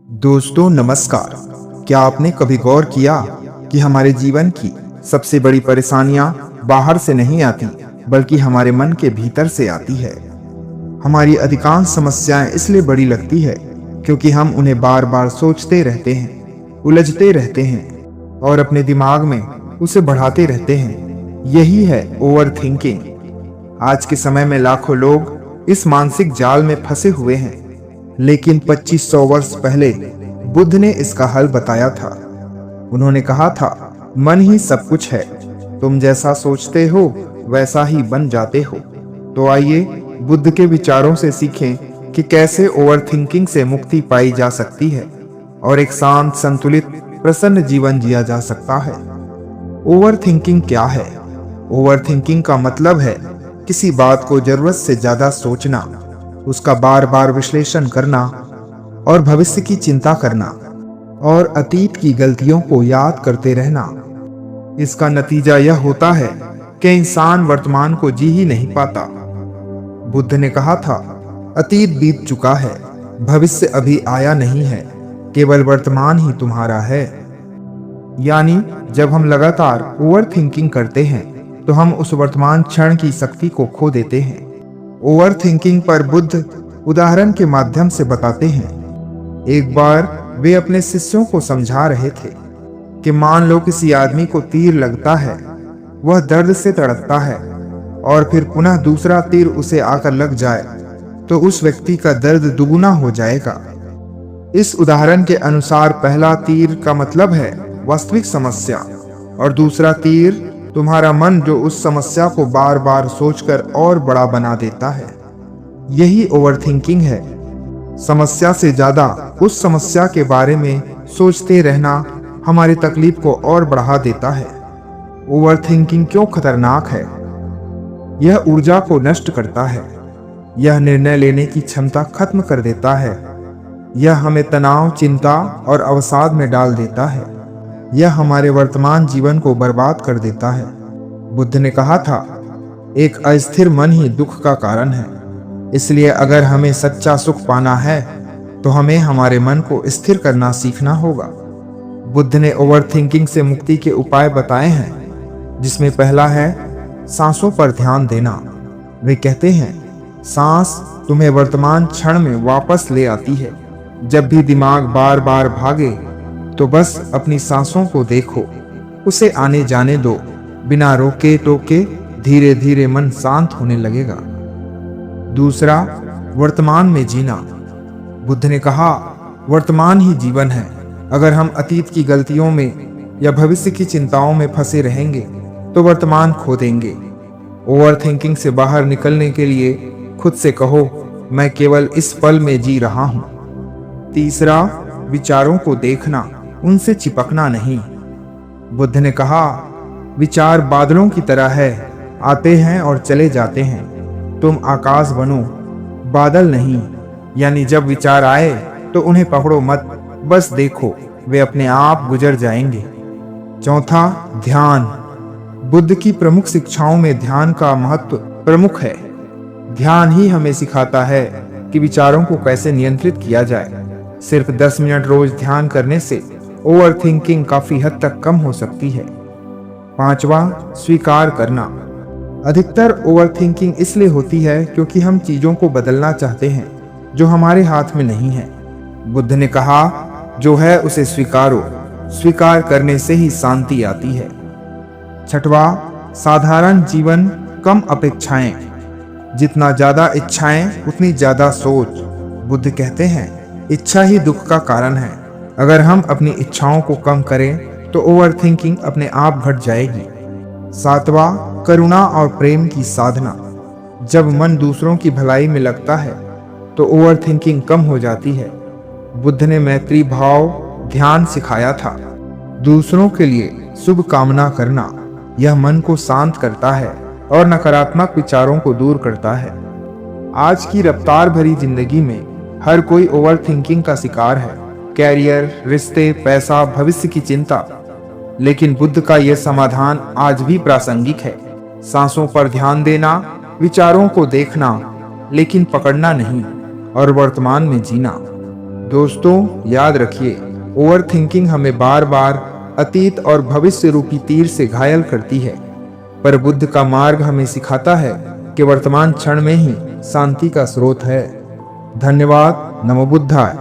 दोस्तों नमस्कार। क्या आपने कभी गौर किया कि हमारे जीवन की सबसे बड़ी परेशानियां बाहर से नहीं आती बल्कि हमारे मन के भीतर से आती है। हमारी अधिकांश समस्याएं इसलिए बड़ी लगती है क्योंकि हम उन्हें बार बार सोचते रहते हैं, उलझते रहते हैं और अपने दिमाग में उसे बढ़ाते रहते हैं। यही है ओवर थिंकिंग। आज के समय में लाखों लोग इस मानसिक जाल में फंसे हुए हैं, लेकिन 2500 वर्ष पहले बुद्ध ने इसका हल बताया था। उन्होंने कहा था, मन ही सब कुछ है, तुम जैसा सोचते हो वैसा ही बन जाते हो। तो आइए बुद्ध के विचारों से सीखें कि कैसे ओवर थिंकिंग से मुक्ति पाई जा सकती है और एक शांत, संतुलित, प्रसन्न जीवन जिया जा सकता है। ओवर थिंकिंग क्या है? ओवर थिंकिंग का मतलब है किसी बात को जरूरत से ज्यादा सोचना, उसका बार बार विश्लेषण करना और भविष्य की चिंता करना और अतीत की गलतियों को याद करते रहना। इसका नतीजा यह होता है कि इंसान वर्तमान को जी ही नहीं पाता। बुद्ध ने कहा था, अतीत बीत चुका है, भविष्य अभी आया नहीं है, केवल वर्तमान ही तुम्हारा है। यानी जब हम लगातार ओवर थिंकिंग करते हैं तो हम उस वर्तमान क्षण की शक्ति को खो देते हैं। ओवर थिंकिंग पर बुद्ध उदाहरण के माध्यम से बताते हैं। एक बार वे अपने शिष्यों को समझा रहे थे कि मान लो किसी आदमी को तीर लगता है, वह दर्द से तड़पता है और फिर पुनः दूसरा तीर उसे आकर लग जाए तो उस व्यक्ति का दर्द दुगुना हो जाएगा। इस उदाहरण के अनुसार पहला तीर का मतलब है वास्तविक समस्या और दूसरा तीर तुम्हारा मन, जो उस समस्या को बार बार सोचकर और बड़ा बना देता है। यही ओवरथिंकिंग है। समस्या से ज्यादा उस समस्या के बारे में सोचते रहना हमारी तकलीफ को और बढ़ा देता है। ओवरथिंकिंग क्यों खतरनाक है? यह ऊर्जा को नष्ट करता है, यह निर्णय लेने की क्षमता खत्म कर देता है, यह हमें तनाव, चिंता और अवसाद में डाल देता है, यह हमारे वर्तमान जीवन को बर्बाद कर देता है। बुद्ध ने कहा था, एक अस्थिर मन ही दुख का कारण है। इसलिए अगर हमें सच्चा सुख पाना है तो हमें हमारे मन को स्थिर करना सीखना होगा। बुद्ध ने ओवरथिंकिंग से मुक्ति के उपाय बताए हैं, जिसमें पहला है सांसों पर ध्यान देना। वे कहते हैं, सांस तुम्हें वर्तमान क्षण में वापस ले आती है। जब भी दिमाग बार बार भागे तो बस अपनी सांसों को देखो, उसे आने जाने दो। बिना रोके टोके धीरे धीरे मन शांत होने लगेगा। दूसरा, वर्तमान में जीना। बुद्ध ने कहा, वर्तमान ही जीवन है। अगर हम अतीत की गलतियों में या भविष्य की चिंताओं में फंसे रहेंगे तो वर्तमान खो देंगे। ओवरथिंकिंग से बाहर निकलने के लिए खुद से कहो, मैं केवल इस पल में जी रहा हूं। तीसरा, विचारों को देखना, उनसे चिपकना नहीं। बुद्ध ने कहा, विचार बादलों की तरह है, आते हैं और चले जाते हैं। तुम आकाश बनो, बादल नहीं। यानी जब विचार आए तो उन्हें पकड़ो मत, बस देखो, वे अपने आप गुजर जाएंगे। चौथा, ध्यान। बुद्ध की प्रमुख शिक्षाओं में ध्यान का महत्व प्रमुख है। ध्यान ही हमें सिखाता है कि विचारों को कैसे नियंत्रित किया जाए। सिर्फ 10 मिनट रोज ध्यान करने से ओवरथिंकिंग काफी हद तक कम हो सकती है। पांचवा, स्वीकार करना। अधिकतर ओवरथिंकिंग इसलिए होती है क्योंकि हम चीजों को बदलना चाहते हैं जो हमारे हाथ में नहीं है। बुद्ध ने कहा, जो है उसे स्वीकारो। स्वीकार करने से ही शांति आती है। छठवा, साधारण जीवन, कम अपेक्षाएं। जितना ज्यादा इच्छाएं उतनी ज्यादा सोच। बुद्ध कहते हैं, इच्छा ही दुख का कारण है। अगर हम अपनी इच्छाओं को कम करें तो ओवरथिंकिंग अपने आप घट जाएगी। सातवां, करुणा और प्रेम की साधना। जब मन दूसरों की भलाई में लगता है तो ओवरथिंकिंग कम हो जाती है। बुद्ध ने मैत्री भाव ध्यान सिखाया था। दूसरों के लिए शुभ कामना करना, यह मन को शांत करता है और नकारात्मक विचारों को दूर करता है। आज की रफ्तार भरी जिंदगी में हर कोई ओवरथिंकिंग का शिकार है। कैरियर, रिश्ते, पैसा, भविष्य की चिंता। लेकिन बुद्ध का यह समाधान आज भी प्रासंगिक है। सांसों पर ध्यान देना, विचारों को देखना लेकिन पकड़ना नहीं, और वर्तमान में जीना। दोस्तों, याद रखिए, ओवर थिंकिंग हमें बार बार अतीत और भविष्य रूपी तीर से घायल करती है, पर बुद्ध का मार्ग हमें सिखाता है कि वर्तमान क्षण में ही शांति का स्रोत है। धन्यवाद। नमो बुद्धाय।